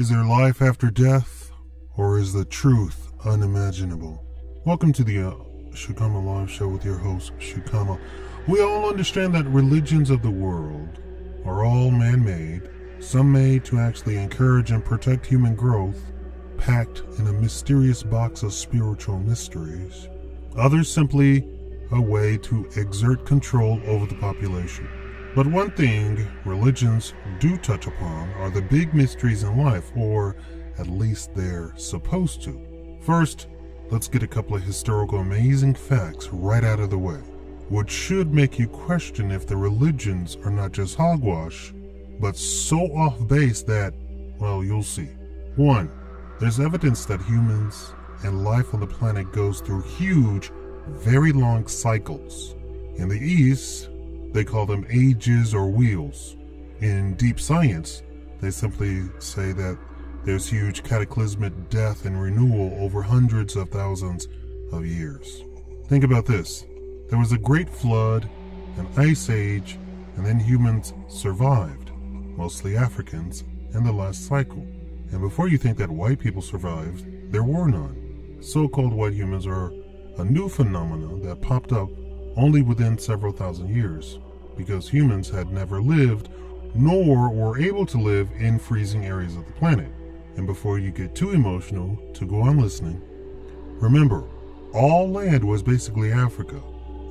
Is there life after death, or is the truth unimaginable? Welcome to the Shakaama live show with your host, Shakaama. We all understand that religions of the world are all man-made, some made to actually encourage and protect human growth, packed in a mysterious box of spiritual mysteries. Others simply a way to exert control over the population. But one thing religions do touch upon are the big mysteries in life, or at least they're supposed to. First, let's get a couple of historical amazing facts right out of the way, which should make you question if the religions are not just hogwash, but so off base that, well, you'll see. 1. There's evidence that humans and life on the planet goes through huge, very long cycles. In the East, they call them ages or wheels. In deep science, they simply say that there's huge cataclysmic death and renewal over hundreds of thousands of years. Think about this. There was a great flood, an ice age, and then humans survived, mostly Africans, in the last cycle. And before you think that white people survived, there were none. So-called white humans are a new phenomenon that popped up only within several thousand years, because humans had never lived nor were able to live in freezing areas of the planet. And before you get too emotional to go on listening, remember, all land was basically Africa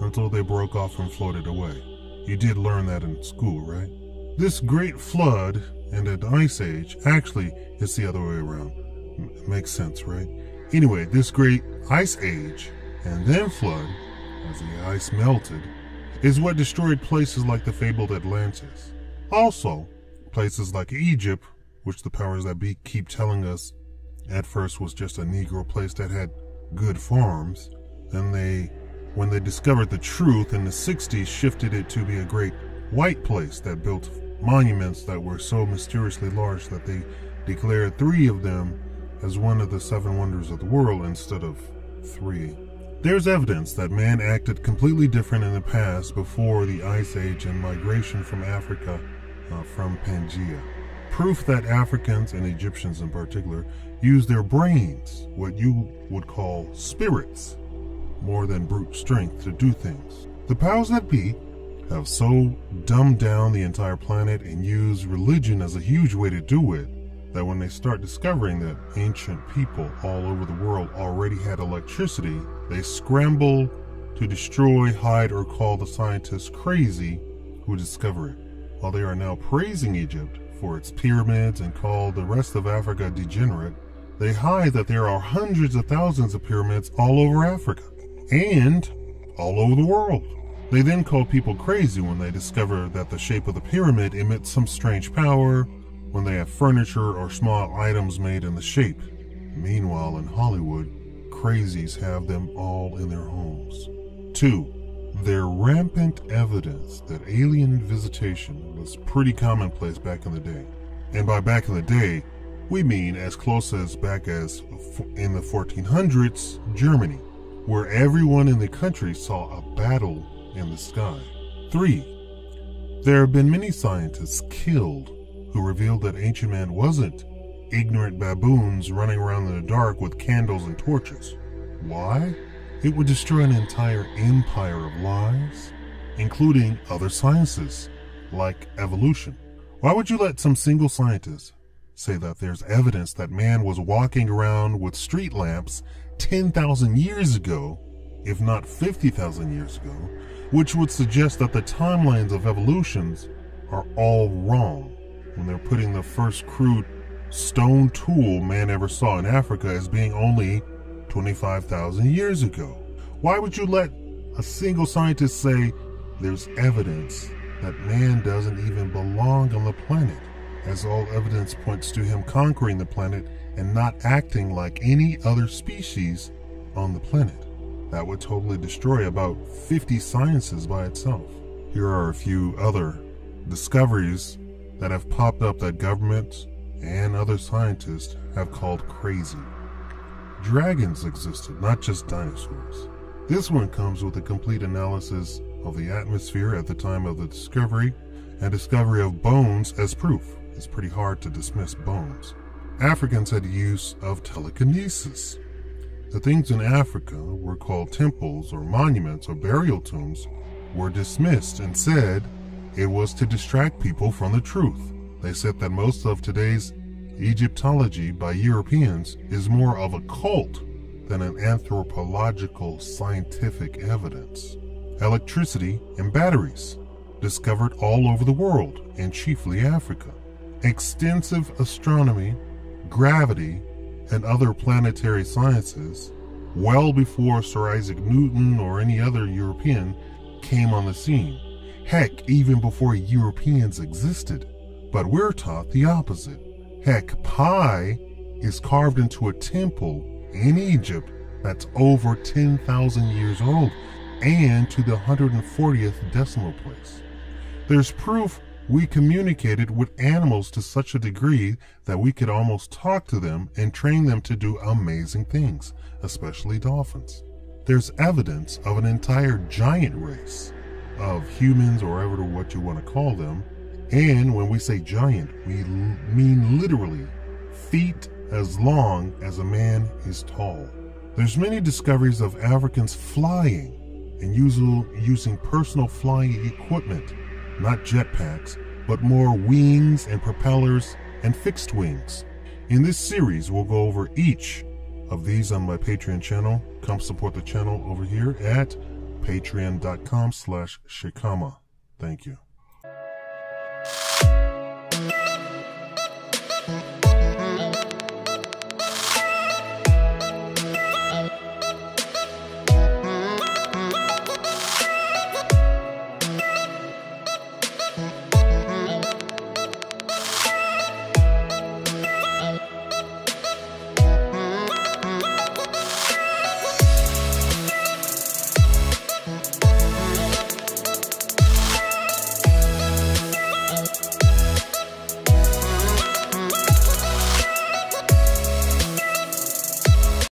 until they broke off and floated away. You did learn that in school, right? This great flood and an ice age, actually it's the other way around. Makes sense, right? Anyway, this great ice age and then flood, as the ice melted, is what destroyed places like the fabled Atlantis. Also, places like Egypt, which the powers that be keep telling us at first was just a Negro place that had good farms, and when they discovered the truth in the 60s, shifted it to be a great white place that built monuments that were so mysteriously large that they declared 3 of them as one of the 7 wonders of the world instead of 3. There's evidence that man acted completely different in the past before the Ice Age and migration from Africa from Pangaea. Proof that Africans, and Egyptians in particular, used their brains, what you would call spirits, more than brute strength to do things. The powers that be have so dumbed down the entire planet and used religion as a huge way to do it, that when they start discovering that ancient people all over the world already had electricity, they scramble to destroy, hide, or call the scientists crazy who discover it. While they are now praising Egypt for its pyramids and call the rest of Africa degenerate, they hide that there are hundreds of thousands of pyramids all over Africa and all over the world. They then call people crazy when they discover that the shape of the pyramid emits some strange power, when they have furniture or small items made in the shape. Meanwhile, in Hollywood, crazies have them all in their homes. 2. There's rampant evidence that alien visitation was pretty commonplace back in the day. And by back in the day, we mean as close as back as in the 1400s, Germany, where everyone in the country saw a battle in the sky. 3. There have been many scientists killed who revealed that ancient man wasn't ignorant baboons running around in the dark with candles and torches. Why? It would destroy an entire empire of lies, including other sciences, like evolution. Why would you let some single scientist say that there's evidence that man was walking around with street lamps 10,000 years ago, if not 50,000 years ago, which would suggest that the timelines of evolutions are all wrong, when they're putting the first crude stone tool man ever saw in Africa as being only 25,000 years ago? Why would you let a single scientist say there's evidence that man doesn't even belong on the planet, as all evidence points to him conquering the planet and not acting like any other species on the planet? That would totally destroy about 50 sciences by itself. Here are a few other discoveries that have popped up that governments and other scientists have called crazy. Dragons existed, not just dinosaurs. This one comes with a complete analysis of the atmosphere at the time of the discovery and discovery of bones as proof. It's pretty hard to dismiss bones. Africans had use of telekinesis. The things in Africa were called temples or monuments or burial tombs were dismissed and said it was to distract people from the truth. They said that most of today's Egyptology by Europeans is more of a cult than an anthropological scientific evidence. Electricity and batteries, discovered all over the world and chiefly Africa. Extensive astronomy, gravity, and other planetary sciences, well before Sir Isaac Newton or any other European came on the scene. Heck, even before Europeans existed. But we're taught the opposite. Heck, pi is carved into a temple in Egypt that's over 10,000 years old and to the 140th decimal place. There's proof we communicated with animals to such a degree that we could almost talk to them and train them to do amazing things, especially dolphins. There's evidence of an entire giant race of humans, or whatever what you want to call them. And when we say giant, we mean literally feet as long as a man is tall. There's many discoveries of Africans flying and using personal flying equipment, not jetpacks, but more wings and propellers and fixed wings. In this series, we'll go over each of these on my Patreon channel. Come support the channel over here at patreon.com/Shakaama. Thank you.